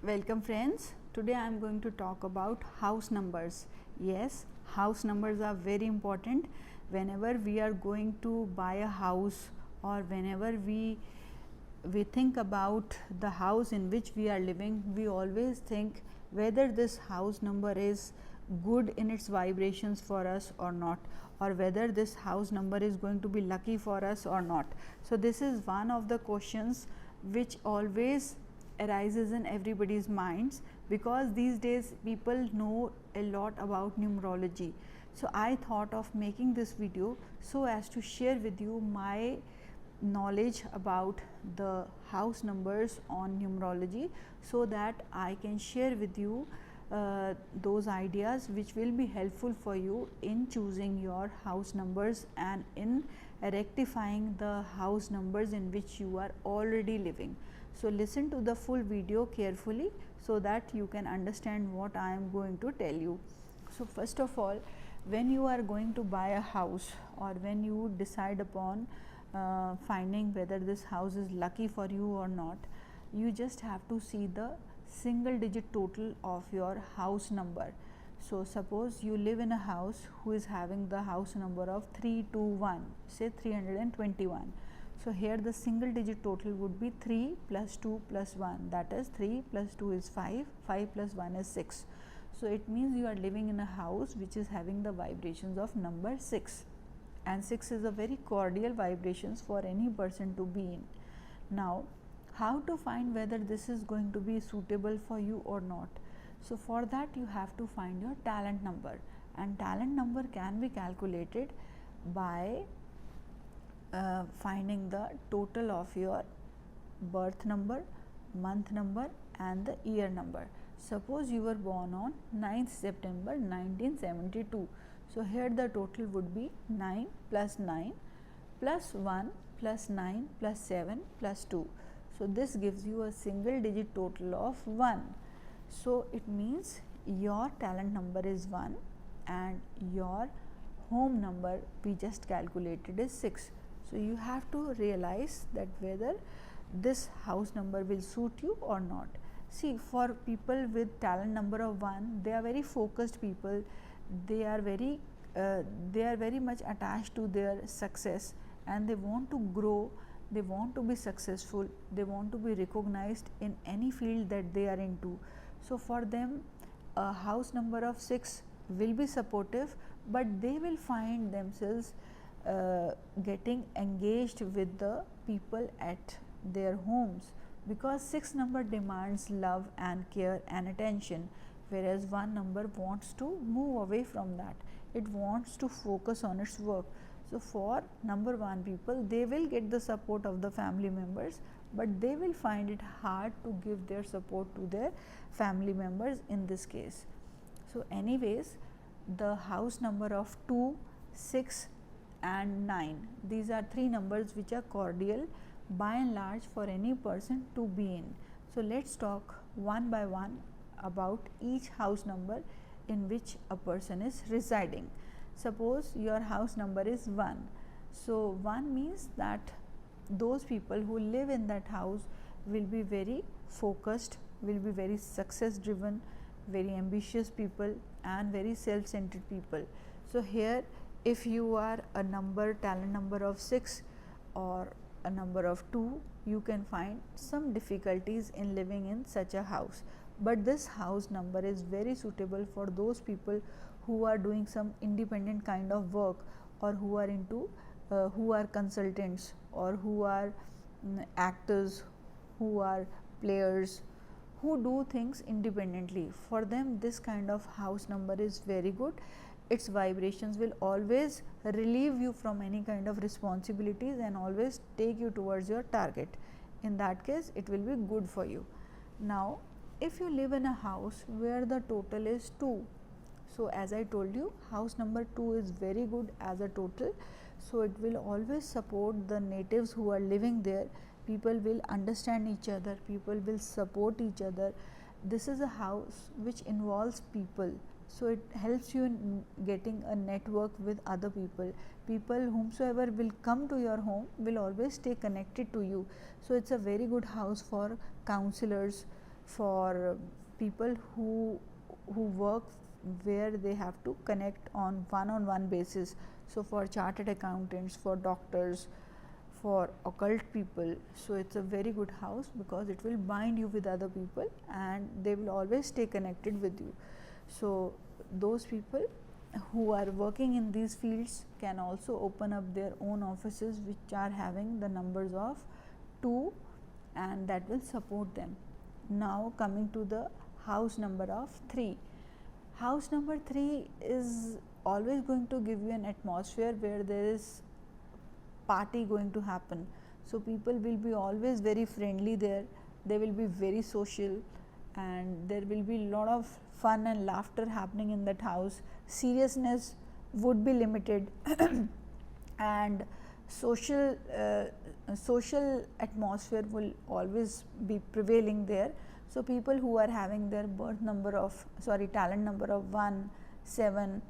Welcome friends. Today I am going to talk about house numbers. Yes, house numbers are very important whenever we are going to buy a house or whenever we think about the house in which we are living. We always think whether this house number is good in its vibrations for us or not, or whether this house number is going to be lucky for us or not. So this is one of the questions which always arises in everybody's minds, because these days people know a lot about numerology. So I thought of making this video so as to share with you my knowledge about the house numbers on numerology, so that I can share with you those ideas which will be helpful for you in choosing your house numbers and in rectifying the house numbers in which you are already living. So listen to the full video carefully so that you can understand what I am going to tell you. So first of all, when you are going to buy a house, or when you decide upon finding whether this house is lucky for you or not, you just have to see the single digit total of your house number. So suppose you live in a house who is having the house number of 321, say 321. So here the single digit total would be 3 plus 2 plus 1, that is 3 plus 2 is 5, 5 plus 1 is 6. So it means you are living in a house which is having the vibrations of number 6, and 6 is a very cordial vibrations for any person to be in. Now how to find whether this is going to be suitable for you or not? So for that you have to find your talent number, and talent number can be calculated by finding the total of your birth number, month number and the year number. Suppose you were born on 9th September 1972. So here the total would be 9 plus 9 plus 1 plus 9 plus 7 plus 2. So this gives you a single digit total of 1. So it means your talent number is 1 and your home number we just calculated is 6. So you have to realize that whether this house number will suit you or not. See, for people with talent number of 1, they are very focused people. They are very much attached to their success, and they want to grow, they want to be successful, they want to be recognized in any field that they are into. So for them a house number of 6 will be supportive, but they will find themselves getting engaged with the people at their homes, because 6 number demands love and care and attention, whereas 1 number wants to move away from that. It wants to focus on its work. So for number 1 people, they will get the support of the family members, but they will find it hard to give their support to their family members in this case. So anyways, the house number of 2, 6 and 9, these are 3 numbers which are cordial by and large for any person to be in. So let's talk one by one about each house number in which a person is residing. Suppose your house number is 1. So 1 means that those people who live in that house will be very focused, will be very success driven, very ambitious people and very self-centered people. So here if you are a talent number of 6 or a number of 2, you can find some difficulties in living in such a house. But this house number is very suitable for those people who are doing some independent kind of work, or who are into who are consultants, or who are actors, who are players, who do things independently. For them this kind of house number is very good. Its vibrations will always relieve you from any kind of responsibilities and always take you towards your target. In that case it will be good for you. Now if you live in a house where the total is 2, so as I told you, house number 2 is very good as a total. So it will always support the natives who are living there. People will understand each other, people will support each other. This is a house which involves people, so it helps you in getting a network with other people. People whomsoever will come to your home will always stay connected to you. So it's a very good house for counselors, for people who work where they have to connect on one-on-one basis. So, for chartered accountants, for doctors, for occult people. So, it is a very good house because it will bind you with other people and they will always stay connected with you. So, those people who are working in these fields can also open up their own offices which are having the numbers of 2 and that will support them. Now, coming to the house number of 3. House number 3 is always going to give you an atmosphere where there is party going to happen. So, people will be always very friendly there, they will be very social and there will be lot of fun and laughter happening in that house. Seriousness would be limited and social atmosphere will always be prevailing there. So, people who are having their talent number of 1, 7,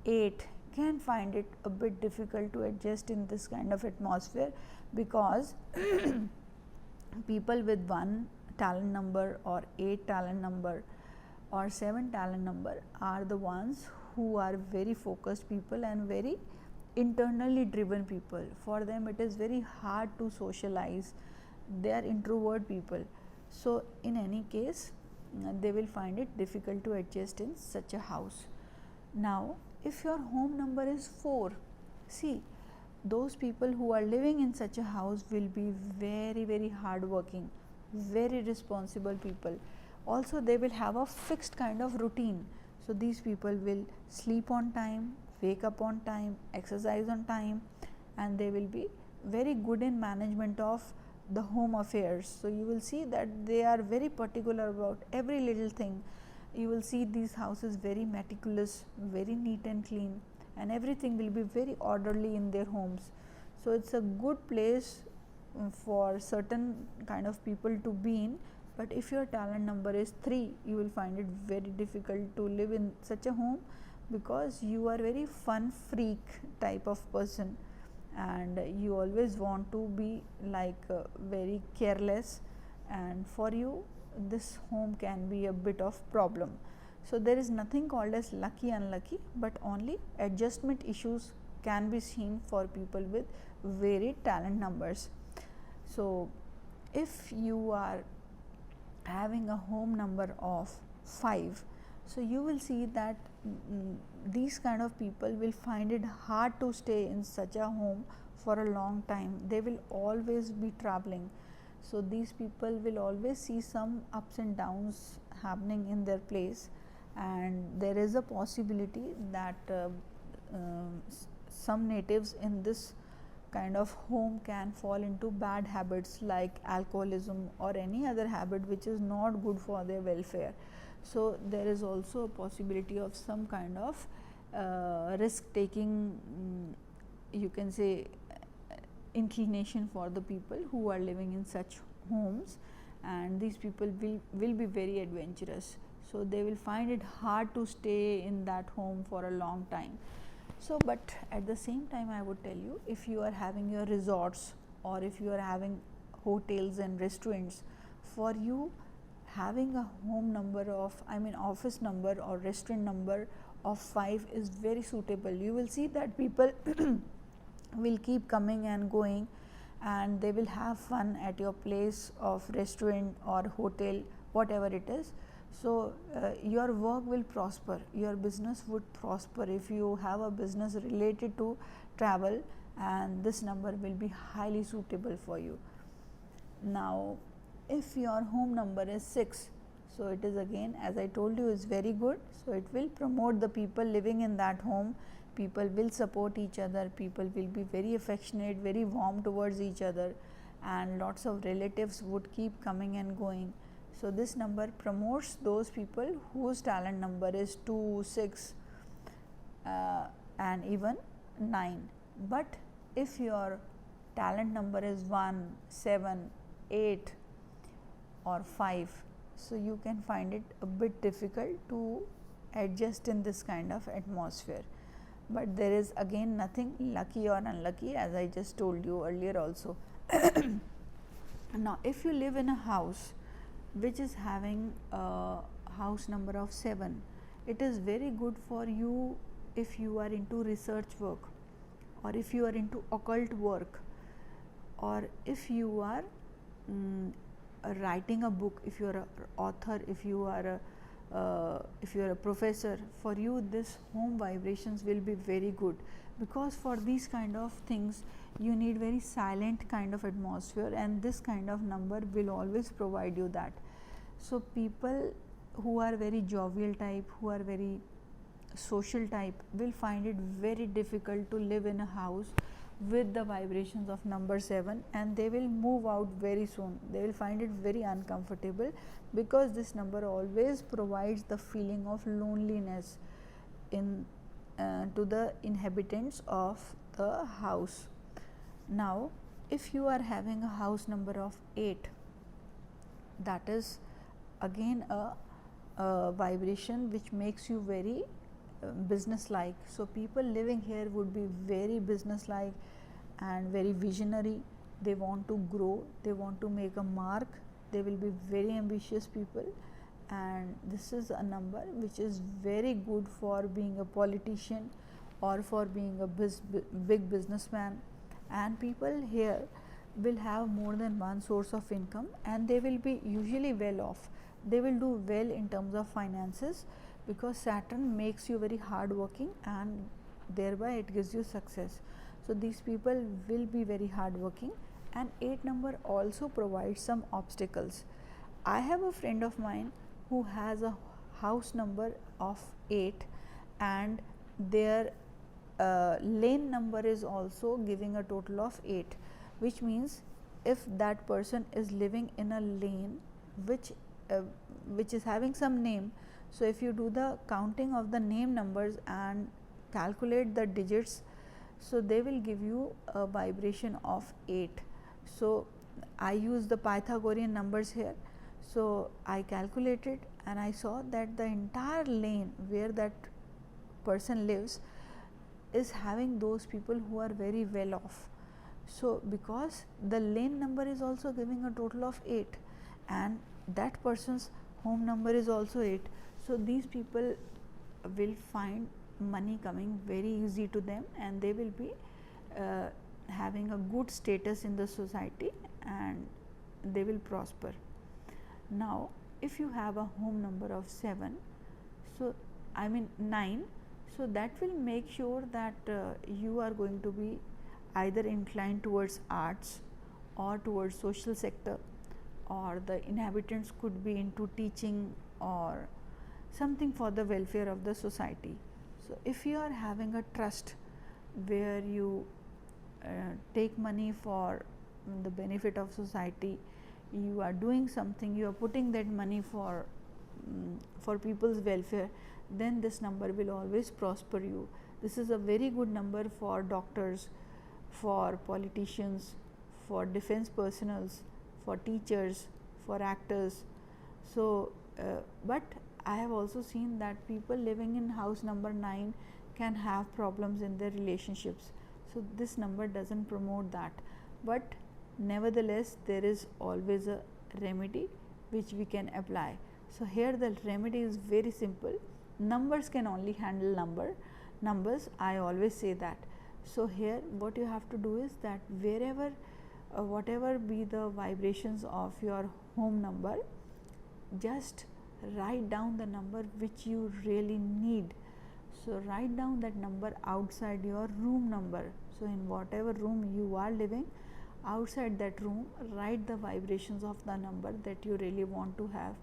8 can find it a bit difficult to adjust in this kind of atmosphere, because people with 1 talent number or 8 talent number or 7 talent number are the ones who are very focused people and very internally driven people. For them it is very hard to socialize, they are introvert people. So, in any case they will find it difficult to adjust in such a house. Now, if your home number is 4, see, those people who are living in such a house will be very hard working, very responsible people. Also, they will have a fixed kind of routine. So, these people will sleep on time, wake up on time, exercise on time, and they will be very good in management of the home affairs. So, you will see that they are very particular about every little thing. You will see these houses very meticulous, very neat and clean, and everything will be very orderly in their homes. So, it is a good place for certain kind of people to be in, but if your talent number is 3, you will find it very difficult to live in such a home, because you are very fun freak type of person and you always want to be like very careless, and for you this home can be a bit of problem. So, there is nothing called as lucky unlucky, but only adjustment issues can be seen for people with varied talent numbers. So, if you are having a home number of 5, so you will see that these kind of people will find it hard to stay in such a home for a long time. They will always be traveling. So, these people will always see some ups and downs happening in their place, and there is a possibility that some natives in this kind of home can fall into bad habits like alcoholism or any other habit which is not good for their welfare. So, there is also a possibility of some kind of risk taking, you can say, inclination for the people who are living in such homes, and these people will be very adventurous. So, they will find it hard to stay in that home for a long time. So, but at the same time I would tell you, if you are having your resorts or if you are having hotels and restaurants, for you having a home number of, office number or restaurant number of 5 is very suitable. You will see that people will keep coming and going, and they will have fun at your place of restaurant or hotel, whatever it is. So, your work will prosper, your business would prosper if you have a business related to travel, and this number will be highly suitable for you. Now, if your home number is 6, so it is again, as I told you, is very good. So, it will promote the people living in that home, people will support each other, people will be very affectionate, very warm towards each other, and lots of relatives would keep coming and going. So, this number promotes those people whose talent number is 2, 6 and even 9. But if your talent number is 1, 7, 8 or 5, so you can find it a bit difficult to adjust in this kind of atmosphere. But there is again nothing lucky or unlucky, as I just told you earlier also. Now, if you live in a house which is having a house number of 7, it is very good for you if you are into research work, or if you are into occult work, or if you are writing a book, if you are an author, if you are a professor. For you this home vibrations will be very good, because for these kind of things you need very silent kind of atmosphere, and this kind of number will always provide you that. So people who are very jovial type, who are very social type, will find it very difficult to live in a house with the vibrations of number 7, and they will move out very soon. They will find it very uncomfortable, because this number always provides the feeling of loneliness in to the inhabitants of the house. Now if you are having a house number of 8, that is again a vibration which makes you very business like. So people living here would be very business like and very visionary. They want to grow, they want to make a mark, they will be very ambitious people, and this is a number which is very good for being a politician or for being a big businessman. And people here will have more than one source of income, and they will be usually well off. They will do well in terms of finances, because Saturn makes you very hardworking and thereby it gives you success. So these people will be very hardworking, and 8 number also provides some obstacles. I have a friend of mine who has a house number of 8, and their lane number is also giving a total of 8, which means if that person is living in a lane which is having some name, so if you do the counting of the name numbers and calculate the digits, so they will give you a vibration of 8. So I use the Pythagorean numbers here. So I calculated and I saw that the entire lane where that person lives is having those people who are very well off. So because the lane number is also giving a total of 8, and that person's home number is also 8, so these people will find money coming very easy to them, and they will be having a good status in the society, and they will prosper. Now if you have a home number of 7, so I mean 9, so that will make sure that you are going to be either inclined towards arts or towards social sector, or the inhabitants could be into teaching or something for the welfare of the society. So if you are having a trust where you take money for the benefit of society, you are doing something, you are putting that money for people's welfare, then this number will always prosper you. This is a very good number for doctors, for politicians, for defense personnels, for teachers, for actors. So but I have also seen that people living in house number 9 can have problems in their relationships. So this number doesn't promote that, but nevertheless there is always a remedy which we can apply. So here the remedy is very simple. Numbers can only handle numbers, I always say that. So here what you have to do is that wherever whatever be the vibrations of your home number, just write down the number which you really need. So write down that number outside your room number. So in whatever room you are living, outside that room write the vibrations of the number that you really want to have,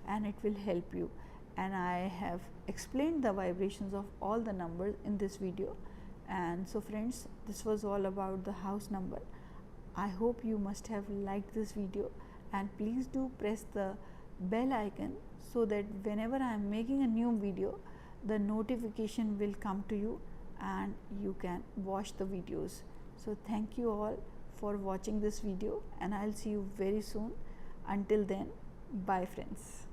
and it will help you. And I have explained the vibrations of all the numbers in this video. And so friends, this was all about the house number. I hope you must have liked this video, and please do press the bell icon so that whenever I am making a new video, the notification will come to you and you can watch the videos. So thank you all for watching this video, and I'll see you very soon. Until then, bye friends.